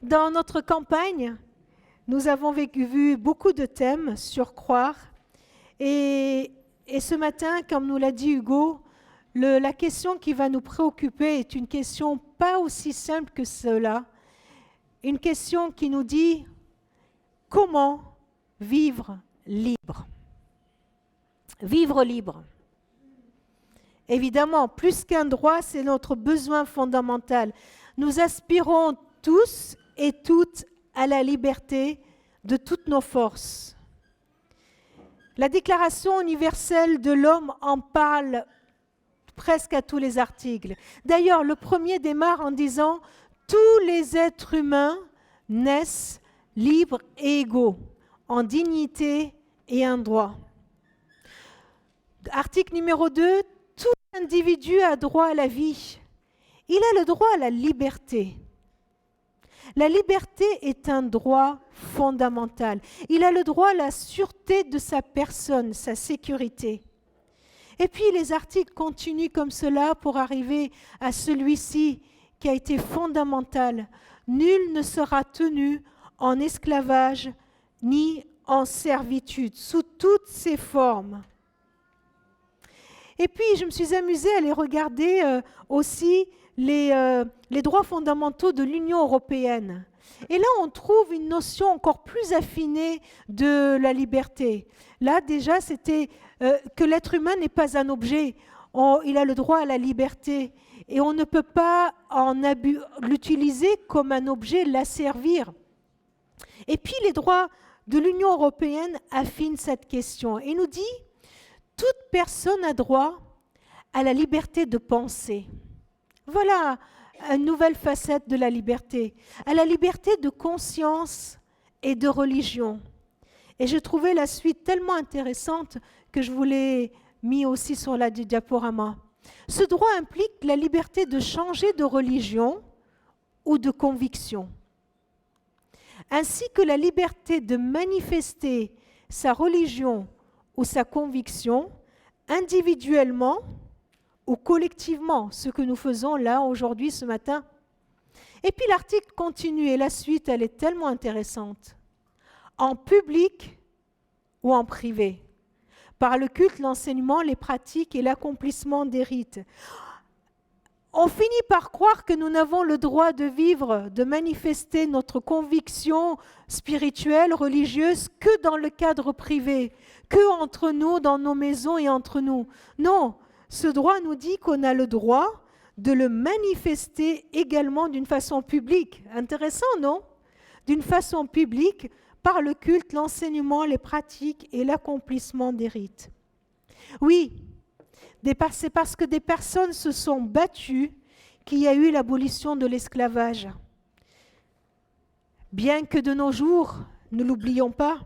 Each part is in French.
Dans notre campagne, nous avons vu beaucoup de thèmes sur croire. Et ce matin, comme nous l'a dit Hugo, la question qui va nous préoccuper est une question pas aussi simple que cela. Une question qui nous dit comment vivre libre. Vivre libre. Évidemment, plus qu'un droit, c'est notre besoin fondamental. Nous aspirons tous et toutes à la liberté de toutes nos forces. La Déclaration universelle de l'homme en parle presque à tous les articles. D'ailleurs, le premier démarre en disant « Tous les êtres humains naissent libres et égaux, en dignité et en droit. » Article numéro 2, « Tout individu a droit à la vie. Il a le droit à la liberté. » La liberté est un droit fondamental. Il a le droit à la sûreté de sa personne, sa sécurité. Et puis les articles continuent comme cela pour arriver à celui-ci qui a été fondamental. Nul ne sera tenu en esclavage ni en servitude, sous toutes ses formes. Et puis je me suis amusée à aller regarder aussi les droits fondamentaux de l'Union européenne. Et là, on trouve une notion encore plus affinée de la liberté. Là, déjà, c'était que l'être humain n'est pas un objet. Il a le droit à la liberté. Et on ne peut pas l'utiliser comme un objet, l'asservir. Et puis, les droits de l'Union européenne affinent cette question et nous dit « Toute personne a droit à la liberté de penser ». Voilà une nouvelle facette de la liberté, à la liberté de conscience et de religion. Et je trouvais la suite tellement intéressante que je vous l'ai mis aussi sur la diaporama. Ce droit implique la liberté de changer de religion ou de conviction, ainsi que la liberté de manifester sa religion ou sa conviction individuellement ou collectivement, ce que nous faisons là aujourd'hui, ce matin. Et puis l'article continue et la suite, elle est tellement intéressante. En public ou en privé, par le culte, l'enseignement, les pratiques et l'accomplissement des rites. On finit par croire que nous n'avons le droit de vivre, de manifester notre conviction spirituelle, religieuse, que dans le cadre privé, que entre nous, dans nos maisons et entre nous. Non, ce droit nous dit qu'on a le droit de le manifester également d'une façon publique. Intéressant, non? D'une façon publique, par le culte, l'enseignement, les pratiques et l'accomplissement des rites. Oui, c'est parce que des personnes se sont battues qu'il y a eu l'abolition de l'esclavage. Bien que de nos jours, ne l'oublions pas,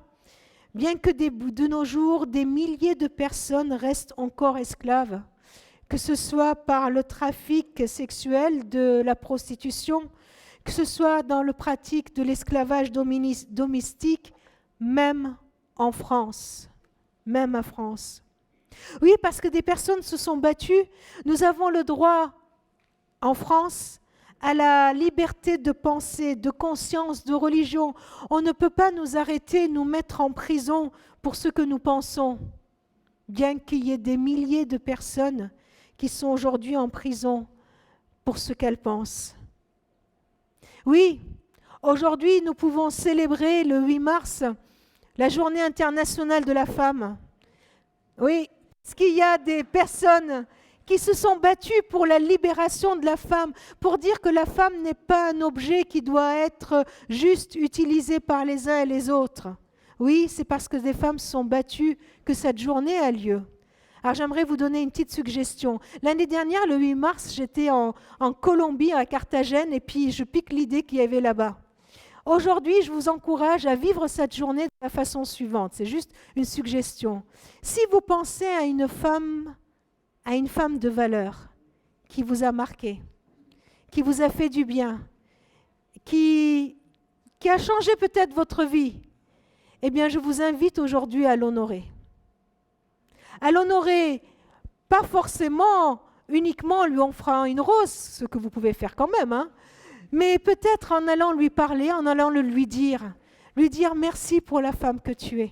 bien que de nos jours, des milliers de personnes restent encore esclaves, que ce soit par le trafic sexuel, de la prostitution, que ce soit dans la pratique de l'esclavage domestique, même en France, même en France. Oui, parce que des personnes se sont battues. Nous avons le droit, en France, à la liberté de pensée, de conscience, de religion. On ne peut pas nous arrêter, nous mettre en prison pour ce que nous pensons, bien qu'il y ait des milliers de personnes qui sont aujourd'hui en prison pour ce qu'elles pensent. Oui, aujourd'hui, nous pouvons célébrer le 8 mars, la Journée internationale de la femme. Oui, parce qu'il y a des personnes qui se sont battues pour la libération de la femme, pour dire que la femme n'est pas un objet qui doit être juste utilisé par les uns et les autres. Oui, c'est parce que des femmes se sont battues que cette journée a lieu. Alors j'aimerais vous donner une petite suggestion. L'année dernière, le 8 mars, j'étais en Colombie, à Carthagène, et puis je pique l'idée qu'il y avait là-bas. Aujourd'hui, je vous encourage à vivre cette journée de la façon suivante. C'est juste une suggestion. Si vous pensez à une femme de valeur qui vous a marqué, qui vous a fait du bien, qui a changé peut-être votre vie, eh bien, je vous invite aujourd'hui à l'honorer. À l'honorer, pas forcément uniquement en lui offrant une rose, ce que vous pouvez faire quand même, hein, Mais peut-être en allant lui parler, en allant le lui dire merci pour la femme que tu es.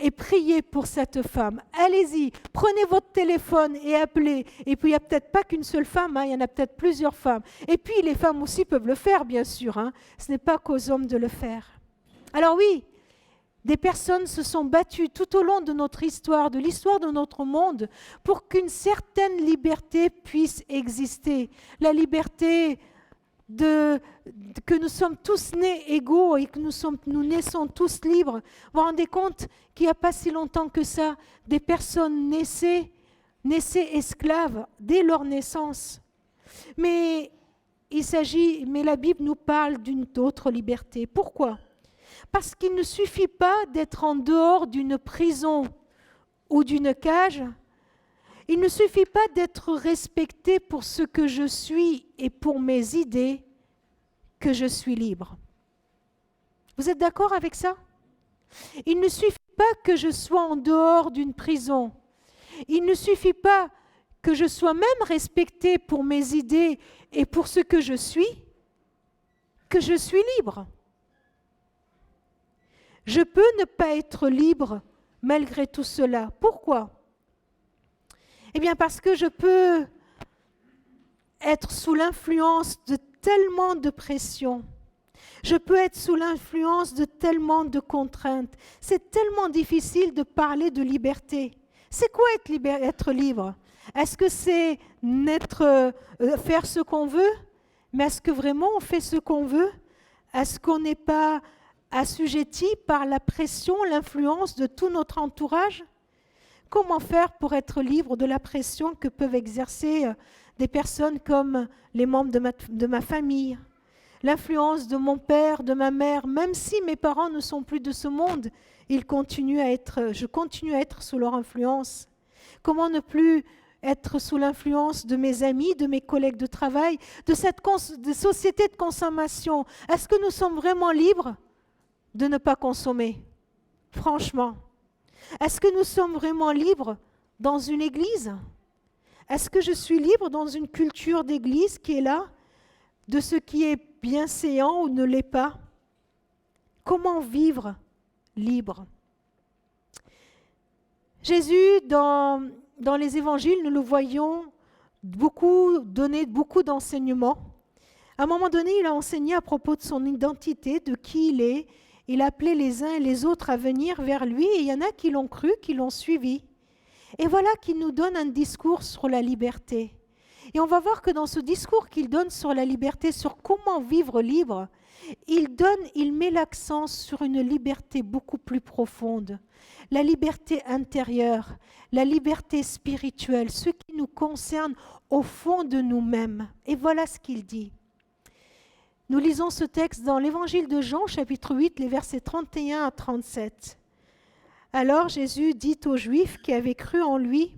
Et priez pour cette femme. Allez-y, prenez votre téléphone et appelez. Et puis, il n'y a peut-être pas qu'une seule femme, il y en a peut-être plusieurs femmes. Et puis, les femmes aussi peuvent le faire, bien sûr. Ce n'est pas qu'aux hommes de le faire. Alors oui, des personnes se sont battues tout au long de notre histoire, de l'histoire de notre monde, pour qu'une certaine liberté puisse exister. La liberté que nous sommes tous nés égaux et que nous naissons tous libres. Vous vous rendez compte qu'il n'y a pas si longtemps que ça, des personnes naissaient esclaves dès leur naissance. Mais la Bible nous parle d'une autre liberté. Pourquoi ? Parce qu'il ne suffit pas d'être en dehors d'une prison ou d'une cage. Il ne suffit pas d'être respecté pour ce que je suis et pour mes idées que je suis libre. Vous êtes d'accord avec ça ? Il ne suffit pas que je sois en dehors d'une prison. Il ne suffit pas que je sois même respecté pour mes idées et pour ce que je suis libre. Je peux ne pas être libre malgré tout cela. Pourquoi ? Eh bien parce que je peux être sous l'influence de tellement de pression. Je peux être sous l'influence de tellement de contraintes. C'est tellement difficile de parler de liberté. C'est quoi être libre ? Est-ce que c'est faire ce qu'on veut ? Mais est-ce que vraiment on fait ce qu'on veut ? Est-ce qu'on n'est pas assujetti par la pression, l'influence de tout notre entourage ? Comment faire pour être libre de la pression que peuvent exercer des personnes comme les membres de ma famille, l'influence de mon père, de ma mère, même si mes parents ne sont plus de ce monde, je continue à être sous leur influence. Comment ne plus être sous l'influence de mes amis, de mes collègues de travail, de cette société de consommation ? Est-ce que nous sommes vraiment libres de ne pas consommer ? Franchement. Est-ce que nous sommes vraiment libres dans une église ? Est-ce que je suis libre dans une culture d'église qui est là, de ce qui est bienséant ou ne l'est pas ? Comment vivre libre ? Jésus, dans les évangiles, nous le voyons donner beaucoup d'enseignements. À un moment donné, il a enseigné à propos de son identité, de qui il est. Il appelait les uns et les autres à venir vers lui, et il y en a qui l'ont cru, qui l'ont suivi. Et voilà qu'il nous donne un discours sur la liberté. Et on va voir que dans ce discours qu'il donne sur la liberté, sur comment vivre libre, il met l'accent sur une liberté beaucoup plus profonde. La liberté intérieure, la liberté spirituelle, ce qui nous concerne au fond de nous-mêmes. Et voilà ce qu'il dit. Nous lisons ce texte dans l'Évangile de Jean, chapitre 8, les versets 31 à 37. Alors Jésus dit aux Juifs qui avaient cru en lui,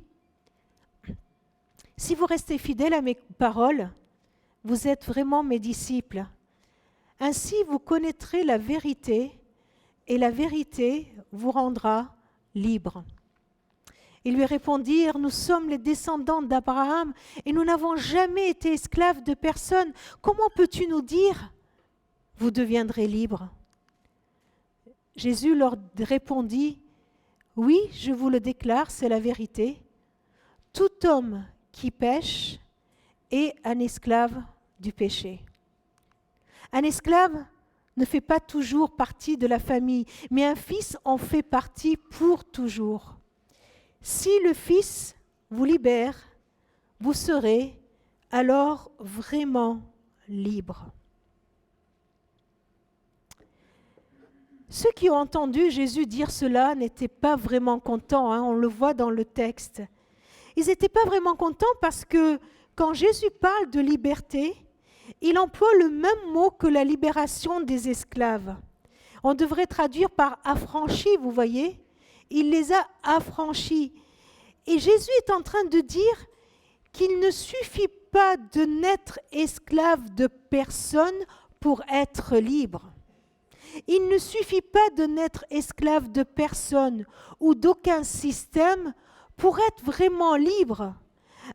« Si vous restez fidèles à mes paroles, vous êtes vraiment mes disciples. Ainsi vous connaîtrez la vérité, et la vérité vous rendra libres. » Ils lui répondirent, « Nous sommes les descendants d'Abraham et nous n'avons jamais été esclaves de personne. Comment peux-tu nous dire, vous deviendrez libres ?» Jésus leur répondit, « Oui, je vous le déclare, c'est la vérité. Tout homme qui pêche est un esclave du péché. » Un esclave ne fait pas toujours partie de la famille, mais un fils en fait partie pour toujours. Si le Fils vous libère, vous serez alors vraiment libre. Ceux qui ont entendu Jésus dire cela n'étaient pas vraiment contents, on le voit dans le texte. Ils n'étaient pas vraiment contents parce que quand Jésus parle de liberté, il emploie le même mot que la libération des esclaves. On devrait traduire par affranchi, vous voyez ? Il les a affranchis. Et Jésus est en train de dire qu'il ne suffit pas de n'être esclave de personne pour être libre. Il ne suffit pas de n'être esclave de personne ou d'aucun système pour être vraiment libre.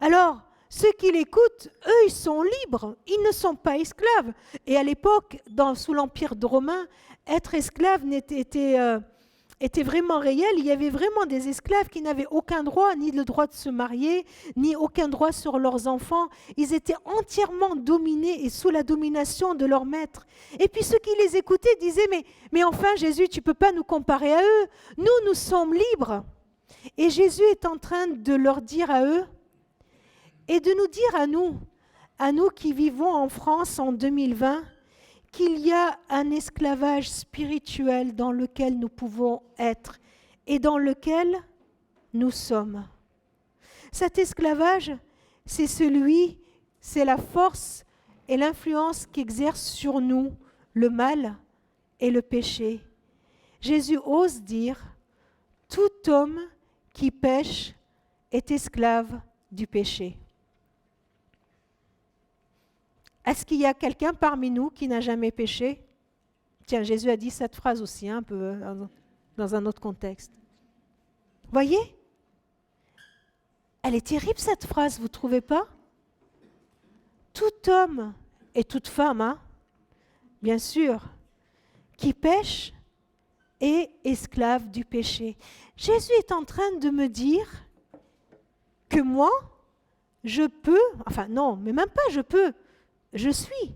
Alors, Ceux qui l'écoutent, eux, ils sont libres, ils ne sont pas esclaves. Et à l'époque, sous l'Empire romain, être esclave était vraiment réel. Il y avait vraiment des esclaves qui n'avaient aucun droit, ni le droit de se marier, ni aucun droit sur leurs enfants. Ils étaient entièrement dominés et sous la domination de leur maître. Et puis ceux qui les écoutaient disaient, mais enfin Jésus, tu ne peux pas nous comparer à eux. Nous sommes libres. Et Jésus est en train de leur dire à eux, et de nous dire à nous qui vivons en France en 2020, qu'il y a un esclavage spirituel dans lequel nous pouvons être et dans lequel nous sommes. Cet esclavage, c'est la force et l'influence qu'exerce sur nous le mal et le péché. Jésus ose dire, tout homme qui pêche est esclave du péché. Est-ce qu'il y a quelqu'un parmi nous qui n'a jamais péché? Tiens, Jésus a dit cette phrase aussi, un peu dans un autre contexte. Voyez? Elle est terrible cette phrase, vous ne trouvez pas? Tout homme et toute femme, bien sûr, qui pêche est esclave du péché. Jésus est en train de me dire que moi, je peux, enfin non, mais même pas je peux, je suis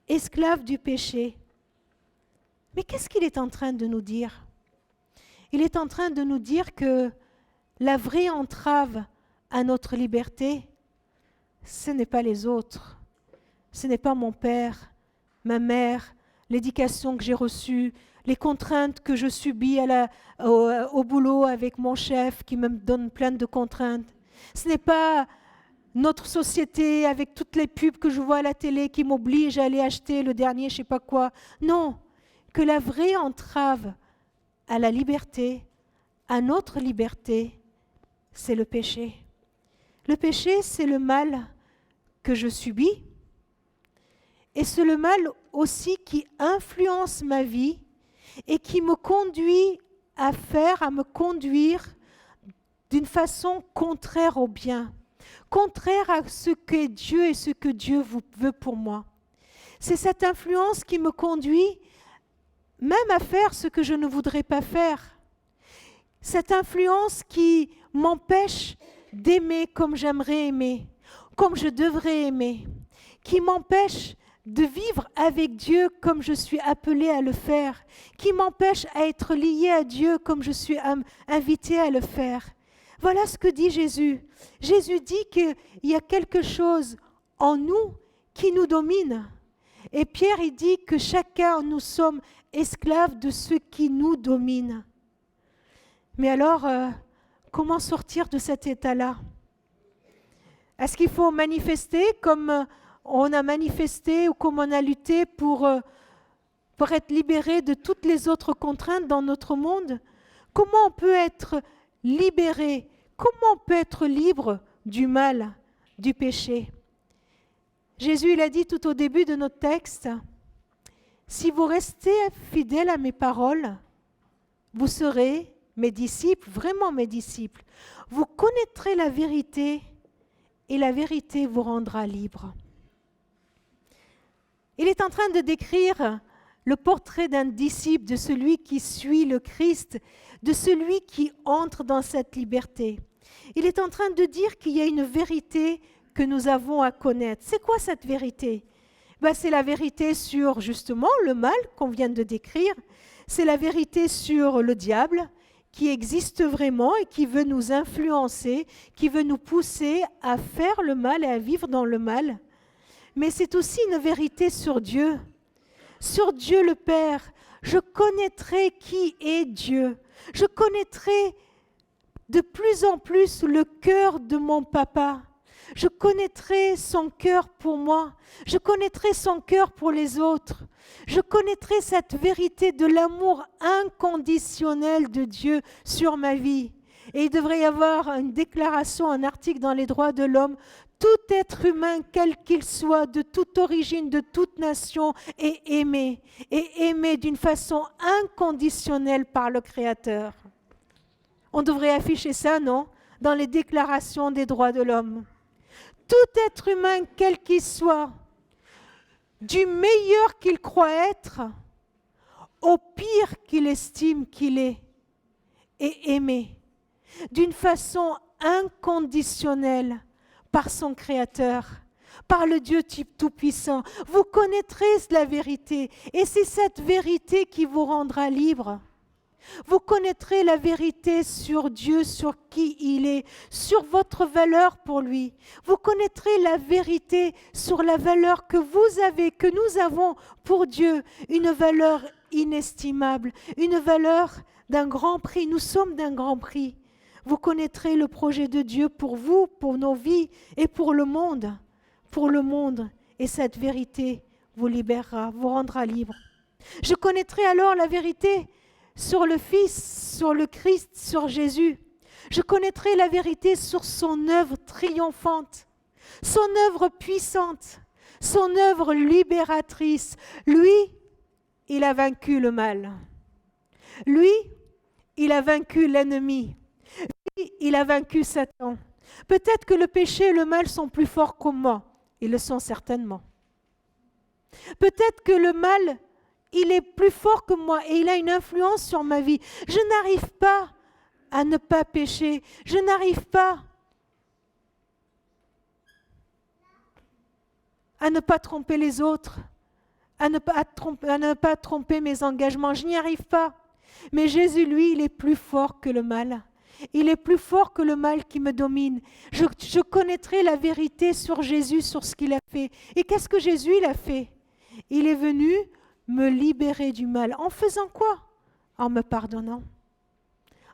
esclave du péché. Mais qu'est-ce qu'il est en train de nous dire? Il est en train de nous dire que la vraie entrave à notre liberté, ce n'est pas les autres, ce n'est pas mon père, ma mère, l'éducation que j'ai reçue, les contraintes que je subis au boulot avec mon chef qui me donne plein de contraintes. Ce n'est pas notre société avec toutes les pubs que je vois à la télé qui m'obligent à aller acheter le dernier je ne sais pas quoi. Non, que la vraie entrave à la liberté, à notre liberté, c'est le péché. Le péché, c'est le mal que je subis et c'est le mal aussi qui influence ma vie et qui me conduit à me conduire d'une façon contraire au bien, contraire à ce qu'est Dieu et ce que Dieu veut pour moi. C'est cette influence qui me conduit même à faire ce que je ne voudrais pas faire. Cette influence qui m'empêche d'aimer comme j'aimerais aimer, comme je devrais aimer, qui m'empêche de vivre avec Dieu comme je suis appelée à le faire, qui m'empêche à être liée à Dieu comme je suis invitée à le faire. Voilà ce que dit Jésus. Jésus dit qu'il y a quelque chose en nous qui nous domine. Et Pierre, il dit que chacun, nous sommes esclaves de ceux qui nous dominent. Mais alors, comment sortir de cet état-là? Est-ce qu'il faut manifester comme on a manifesté ou comme on a lutté pour être libéré de toutes les autres contraintes dans notre monde? Comment on peut être libéré? Comment on peut être libre du mal, du péché? Jésus, il a dit tout au début de notre texte, « Si vous restez fidèles à mes paroles, vous serez mes disciples, vraiment mes disciples. Vous connaîtrez la vérité et la vérité vous rendra libre. » Il est en train de décrire le portrait d'un disciple, de celui qui suit le Christ, de celui qui entre dans cette liberté. Il est en train de dire qu'il y a une vérité que nous avons à connaître. C'est quoi cette vérité? C'est la vérité sur justement le mal qu'on vient de décrire. C'est la vérité sur le diable qui existe vraiment et qui veut nous influencer, qui veut nous pousser à faire le mal et à vivre dans le mal. Mais c'est aussi une vérité sur Dieu le Père. Je connaîtrai qui est Dieu. Je connaîtrai de plus en plus le cœur de mon papa. Je connaîtrai son cœur pour moi. Je connaîtrai son cœur pour les autres. Je connaîtrai cette vérité de l'amour inconditionnel de Dieu sur ma vie. Et il devrait y avoir une déclaration, un article dans les droits de l'homme. Tout être humain, quel qu'il soit, de toute origine, de toute nation, est aimé d'une façon inconditionnelle par le Créateur. On devrait afficher ça, non? Dans les déclarations des droits de l'homme. Tout être humain, quel qu'il soit, du meilleur qu'il croit être, au pire qu'il estime qu'il est aimé, d'une façon inconditionnelle par son Créateur, par le Dieu Tout-Puissant. Vous connaîtrez la vérité et c'est cette vérité qui vous rendra libre. Vous connaîtrez la vérité sur Dieu, sur qui il est, sur votre valeur pour lui. Vous connaîtrez la vérité sur la valeur que vous avez, que nous avons pour Dieu, une valeur inestimable, une valeur d'un grand prix. Nous sommes d'un grand prix. Vous connaîtrez le projet de Dieu pour vous, pour nos vies et pour le monde. Pour le monde. Et cette vérité vous libérera, vous rendra libre. Je connaîtrai alors la vérité sur le Fils, sur le Christ, sur Jésus. Je connaîtrai la vérité sur son œuvre triomphante, son œuvre puissante, son œuvre libératrice. Lui, il a vaincu le mal. Lui, il a vaincu l'ennemi. Lui, il a vaincu Satan. Peut-être que le péché et le mal sont plus forts que moi. Ils le sont certainement. Peut-être que le mal, il est plus fort que moi et il a une influence sur ma vie. Je n'arrive pas à ne pas pécher. Je n'arrive pas à ne pas tromper les autres, à ne pas tromper mes engagements. Je n'y arrive pas. Mais Jésus, lui, il est plus fort que le mal. Il est plus fort que le mal qui me domine. Je connaîtrai la vérité sur Jésus, sur ce qu'il a fait. Et qu'est-ce que Jésus, il a fait? Il est venu me libérer du mal. En faisant quoi? En me pardonnant.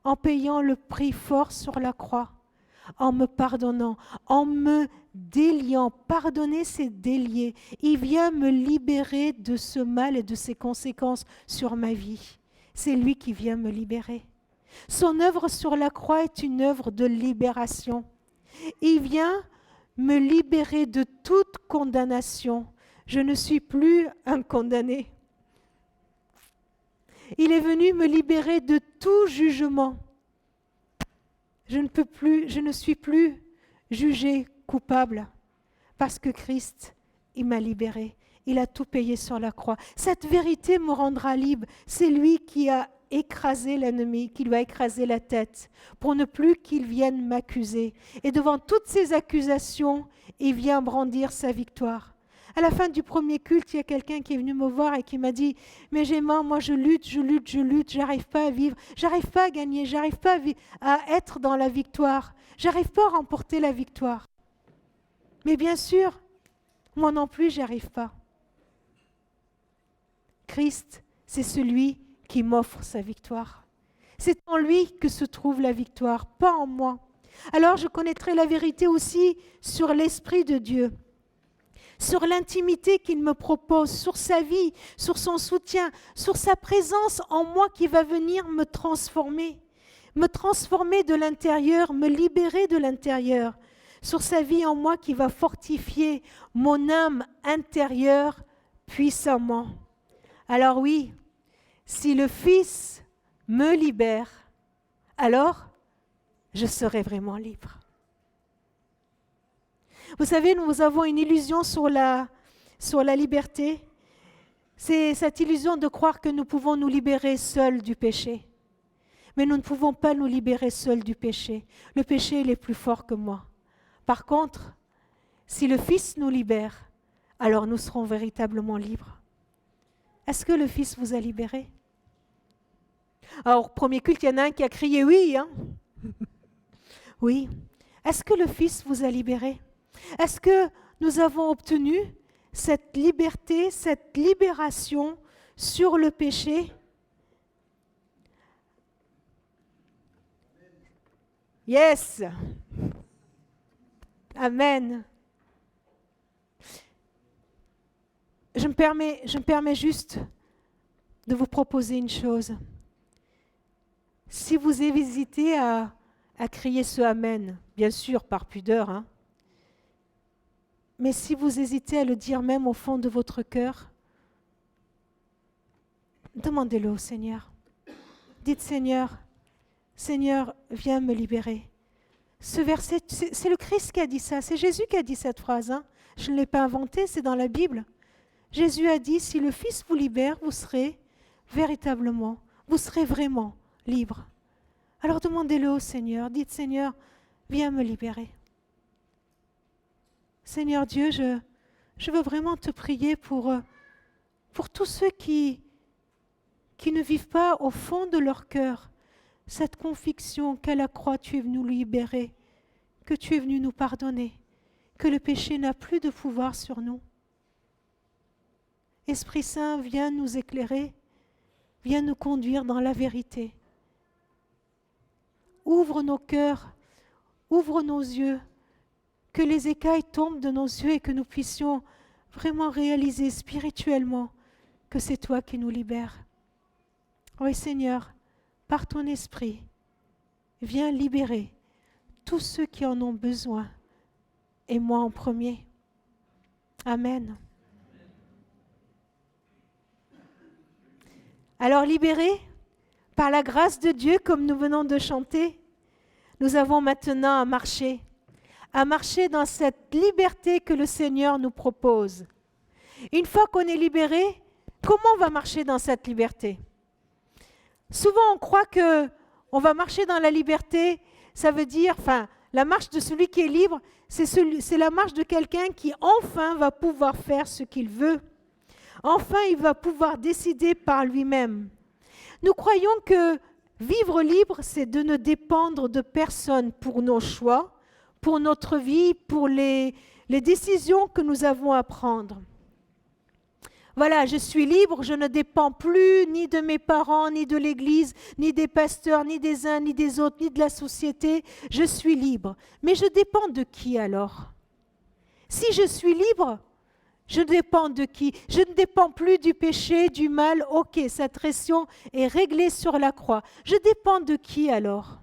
En payant le prix fort sur la croix. En me pardonnant. En me déliant. Pardonner, c'est délier. Il vient me libérer de ce mal et de ses conséquences sur ma vie. C'est lui qui vient me libérer. Son œuvre sur la croix est une œuvre de libération. Il vient me libérer de toute condamnation. Je ne suis plus un condamné. Il est venu me libérer de tout jugement. Je ne suis plus jugé coupable parce que Christ, il m'a libéré. Il a tout payé sur la croix. Cette vérité me rendra libre. C'est lui qui a écrasé l'ennemi, qui lui a écrasé la tête pour ne plus qu'il vienne m'accuser. Et devant toutes ces accusations, il vient brandir sa victoire. À la fin du premier culte, il y a quelqu'un qui est venu me voir et qui m'a dit « Mais Gemma, moi je lutte, j'arrive pas à vivre, j'arrive pas à gagner, j'arrive pas à être dans la victoire, j'arrive pas à remporter la victoire. » Mais bien sûr, moi non plus, j'y arrive pas. Christ, c'est celui qui m'offre sa victoire. C'est en lui que se trouve la victoire, pas en moi. Alors je connaîtrai la vérité aussi sur l'Esprit de Dieu, sur l'intimité qu'il me propose, sur sa vie, sur son soutien, sur sa présence en moi qui va venir me transformer de l'intérieur, me libérer de l'intérieur, sur sa vie en moi qui va fortifier mon âme intérieure puissamment. Alors oui, si le Fils me libère, alors je serai vraiment libre. Vous savez, nous avons une illusion sur la liberté. C'est cette illusion de croire que nous pouvons nous libérer seuls du péché. Mais nous ne pouvons pas nous libérer seuls du péché. Le péché, il est plus fort que moi. Par contre, si le Fils nous libère, alors nous serons véritablement libres. Est-ce que le Fils vous a libéré? Alors, au premier culte, il y en a un qui a crié oui. Hein? Oui. Est-ce que le Fils vous a libéré? Est-ce que nous avons obtenu cette liberté, cette libération sur le péché? Yes. Amen. Je me permets juste de vous proposer une chose. Si vous hésitez à crier ce Amen, bien sûr par pudeur, hein, mais si vous hésitez à le dire même au fond de votre cœur, demandez-le au Seigneur. Dites Seigneur, viens me libérer. Ce verset, c'est le Christ qui a dit ça, c'est Jésus qui a dit cette phrase. Hein. Je ne l'ai pas inventée, c'est dans la Bible. Jésus a dit, si le Fils vous libère, vous serez véritablement, vous serez vraiment libre. Alors demandez-le au Seigneur, dites Seigneur, viens me libérer. Seigneur Dieu, je veux vraiment te prier pour tous ceux qui ne vivent pas au fond de leur cœur cette conviction qu'à la croix tu es venu nous libérer, que tu es venu nous pardonner, que le péché n'a plus de pouvoir sur nous. Esprit Saint, viens nous éclairer, viens nous conduire dans la vérité. Ouvre nos cœurs, ouvre nos yeux, que les écailles tombent de nos yeux et que nous puissions vraiment réaliser spirituellement que c'est toi qui nous libères. Oui Seigneur, par ton esprit, viens libérer tous ceux qui en ont besoin, et moi en premier. Amen. Alors libérés par la grâce de Dieu, comme nous venons de chanter, nous avons maintenant à marcher dans cette liberté que le Seigneur nous propose. Une fois qu'on est libéré, comment on va marcher dans cette liberté? Souvent, on croit qu'on va marcher dans la liberté, ça veut dire, la marche de celui qui est libre, c'est la marche de quelqu'un qui enfin va pouvoir faire ce qu'il veut. Enfin, il va pouvoir décider par lui-même. Nous croyons que vivre libre, c'est de ne dépendre de personne pour nos choix, pour notre vie, pour les décisions que nous avons à prendre. Voilà, je suis libre, je ne dépends plus ni de mes parents, ni de l'Église, ni des pasteurs, ni des uns, ni des autres, ni de la société. Je suis libre. Mais je dépends de qui alors? Si je suis libre, je dépends de qui? Je ne dépends plus du péché, du mal. Ok, cette pression est réglée sur la croix. Je dépends de qui alors?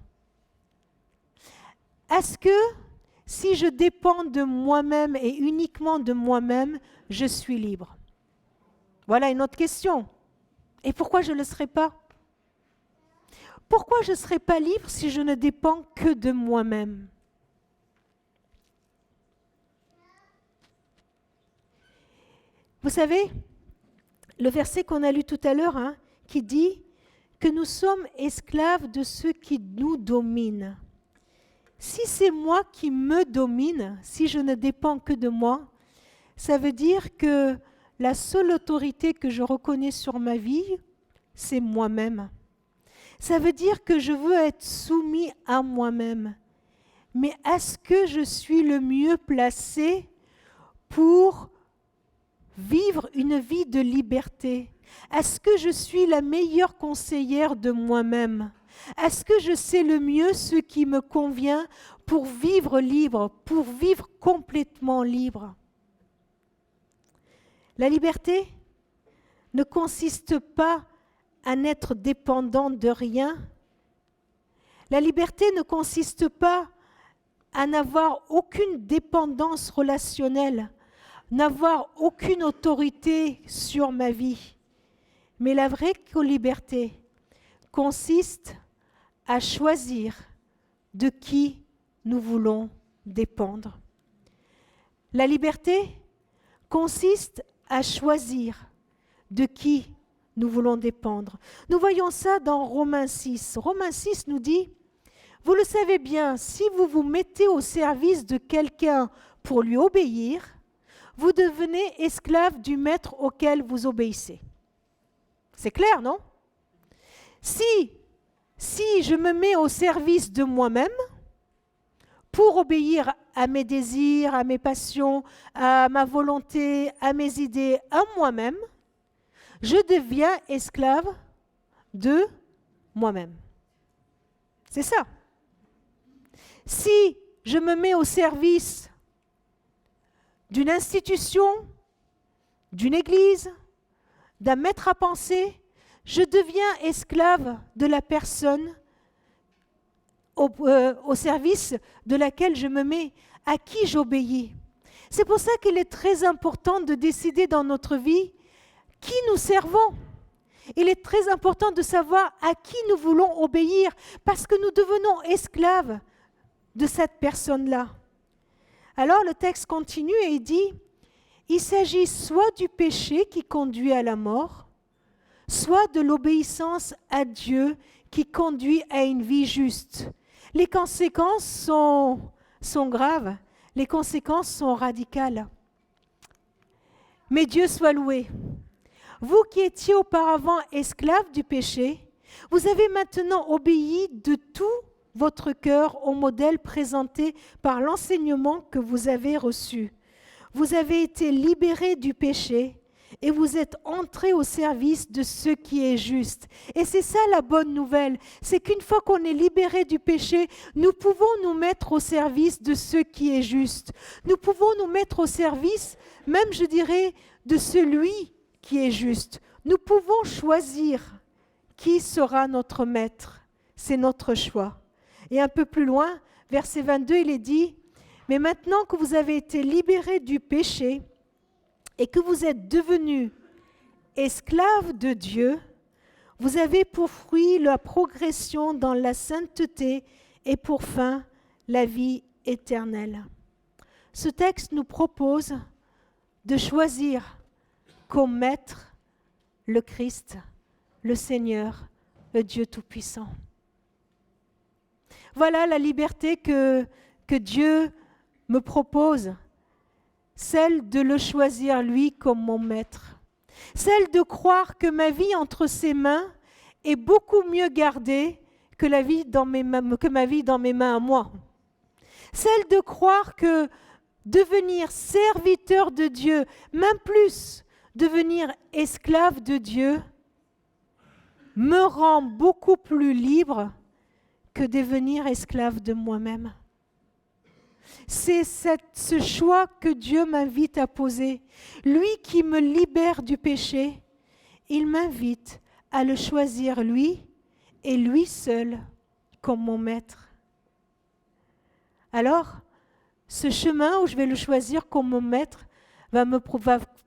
Est-ce que si je dépends de moi-même et uniquement de moi-même, je suis libre? Voilà une autre question. Et pourquoi je ne le serais pas? Pourquoi je ne serais pas libre si je ne dépends que de moi-même? Vous savez, le verset qu'on a lu tout à l'heure, qui dit que nous sommes esclaves de ceux qui nous dominent. Si c'est moi qui me domine, si je ne dépends que de moi, ça veut dire que la seule autorité que je reconnais sur ma vie, c'est moi-même. Ça veut dire que je veux être soumis à moi-même. Mais est-ce que je suis le mieux placé pour vivre une vie de liberté? Est-ce que je suis la meilleure conseillère de moi-même? Est-ce que je sais le mieux ce qui me convient pour vivre libre, pour vivre complètement libre? La liberté ne consiste pas à n'être dépendant de rien. La liberté ne consiste pas à n'avoir aucune dépendance relationnelle, n'avoir aucune autorité sur ma vie. Mais la vraie liberté consiste à choisir de qui nous voulons dépendre. La liberté consiste à choisir de qui nous voulons dépendre. Nous voyons ça dans Romains 6. Romains 6 nous dit, vous le savez bien, si vous vous mettez au service de quelqu'un pour lui obéir, vous devenez esclave du maître auquel vous obéissez. C'est clair, non? Si je me mets au service de moi-même pour obéir à mes désirs, à mes passions, à ma volonté, à mes idées, à moi-même, je deviens esclave de moi-même. C'est ça. Si je me mets au service d'une institution, d'une église, d'un maître à penser, je deviens esclave de la personne au service de laquelle je me mets, à qui j'obéis. C'est pour ça qu'il est très important de décider dans notre vie qui nous servons. Il est très important de savoir à qui nous voulons obéir, parce que nous devenons esclaves de cette personne-là. Alors le texte continue et il dit, il s'agit soit du péché qui conduit à la mort, soit de l'obéissance à Dieu qui conduit à une vie juste. Les conséquences sont graves, les conséquences sont radicales. Mais Dieu soit loué. Vous qui étiez auparavant esclaves du péché, vous avez maintenant obéi de tout votre cœur au modèle présenté par l'enseignement que vous avez reçu. Vous avez été libérés du péché et vous êtes entrés au service de ce qui est juste. Et c'est ça la bonne nouvelle, c'est qu'une fois qu'on est libéré du péché, nous pouvons nous mettre au service de ce qui est juste. Nous pouvons nous mettre au service, même je dirais, de celui qui est juste. Nous pouvons choisir qui sera notre maître. C'est notre choix. Et un peu plus loin, verset 22, il est dit, « Mais maintenant que vous avez été libérés du péché et que vous êtes devenus esclaves de Dieu, vous avez pour fruit la progression dans la sainteté et pour fin la vie éternelle. » Ce texte nous propose de choisir comme maître le Christ, le Seigneur, le Dieu Tout-Puissant. Voilà la liberté que Dieu me propose, celle de le choisir lui comme mon maître, celle de croire que ma vie entre ses mains est beaucoup mieux gardée que ma vie dans mes mains à moi, celle de croire que devenir serviteur de Dieu, même plus, devenir esclave de Dieu, me rend beaucoup plus libre que devenir esclave de moi-même. C'est ce choix que Dieu m'invite à poser. Lui qui me libère du péché, il m'invite à le choisir lui et lui seul comme mon maître. Alors, ce chemin où je vais le choisir comme mon maître va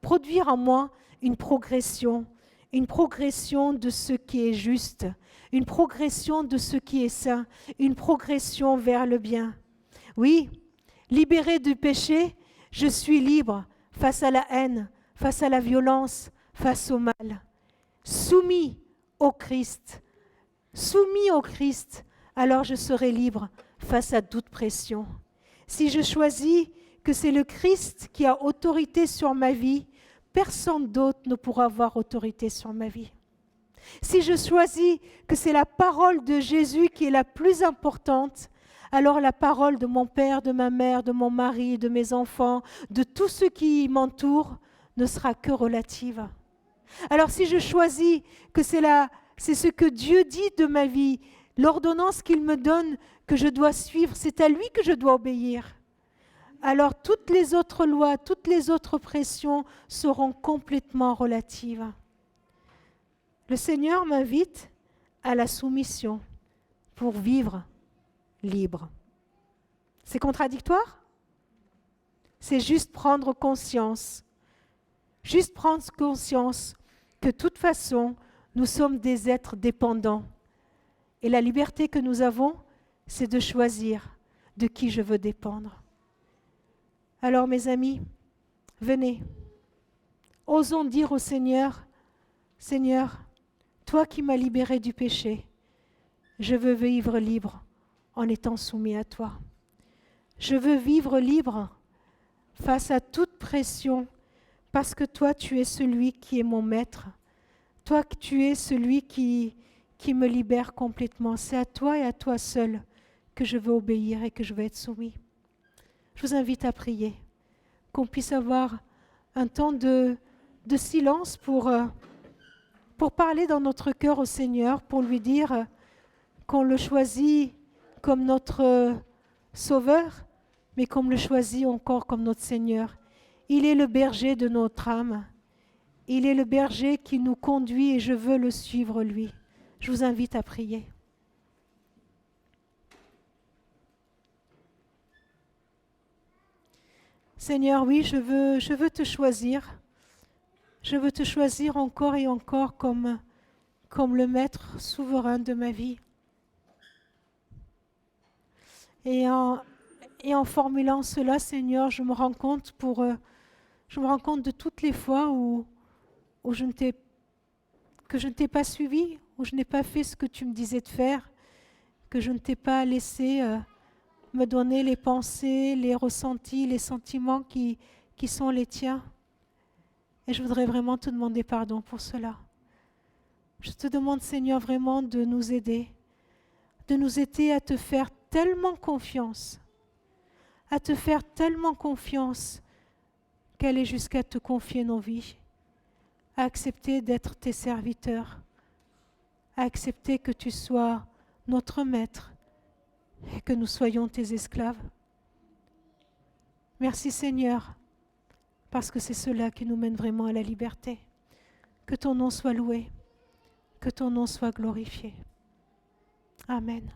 produire en moi une progression de ce qui est juste, une progression de ce qui est saint, une progression vers le bien. Oui, libéré du péché, je suis libre face à la haine, face à la violence, face au mal. Soumis au Christ, alors je serai libre face à toute pression. Si je choisis que c'est le Christ qui a autorité sur ma vie, personne d'autre ne pourra avoir autorité sur ma vie. Si je choisis que c'est la parole de Jésus qui est la plus importante, alors la parole de mon père, de ma mère, de mon mari, de mes enfants, de tous ceux qui m'entourent ne sera que relative. Alors si je choisis que c'est ce que Dieu dit de ma vie, l'ordonnance qu'il me donne que je dois suivre, c'est à lui que je dois obéir. Alors toutes les autres lois, toutes les autres pressions seront complètement relatives. Le Seigneur m'invite à la soumission pour vivre libre. C'est contradictoire? C'est juste prendre conscience que de toute façon, nous sommes des êtres dépendants. Et la liberté que nous avons, c'est de choisir de qui je veux dépendre. Alors mes amis, venez, osons dire au Seigneur, Seigneur, toi qui m'as libéré du péché, je veux vivre libre en étant soumis à toi. Je veux vivre libre face à toute pression parce que toi tu es celui qui est mon maître. Toi tu es celui qui me libère complètement. C'est à toi et à toi seul que je veux obéir et que je veux être soumis. Je vous invite à prier, qu'on puisse avoir un temps de silence pour parler dans notre cœur au Seigneur, pour lui dire qu'on le choisit comme notre Sauveur, mais qu'on le choisit encore comme notre Seigneur. Il est le berger de notre âme. Il est le berger qui nous conduit et je veux le suivre, lui. Je vous invite à prier. Seigneur, oui, je veux te choisir. Je veux te choisir encore et encore comme le maître souverain de ma vie. Et en formulant cela, Seigneur, je me rends compte de toutes les fois où que je ne t'ai pas suivi, où je n'ai pas fait ce que tu me disais de faire, que je ne t'ai pas laissé me donner les pensées, les ressentis, les sentiments qui sont les tiens. Et je voudrais vraiment te demander pardon pour cela. Je te demande, Seigneur, vraiment de nous aider à te faire tellement confiance, qu'aller jusqu'à te confier nos vies, à accepter d'être tes serviteurs, à accepter que tu sois notre maître et que nous soyons tes esclaves. Merci Seigneur, parce que c'est cela qui nous mène vraiment à la liberté. Que ton nom soit loué, que ton nom soit glorifié. Amen.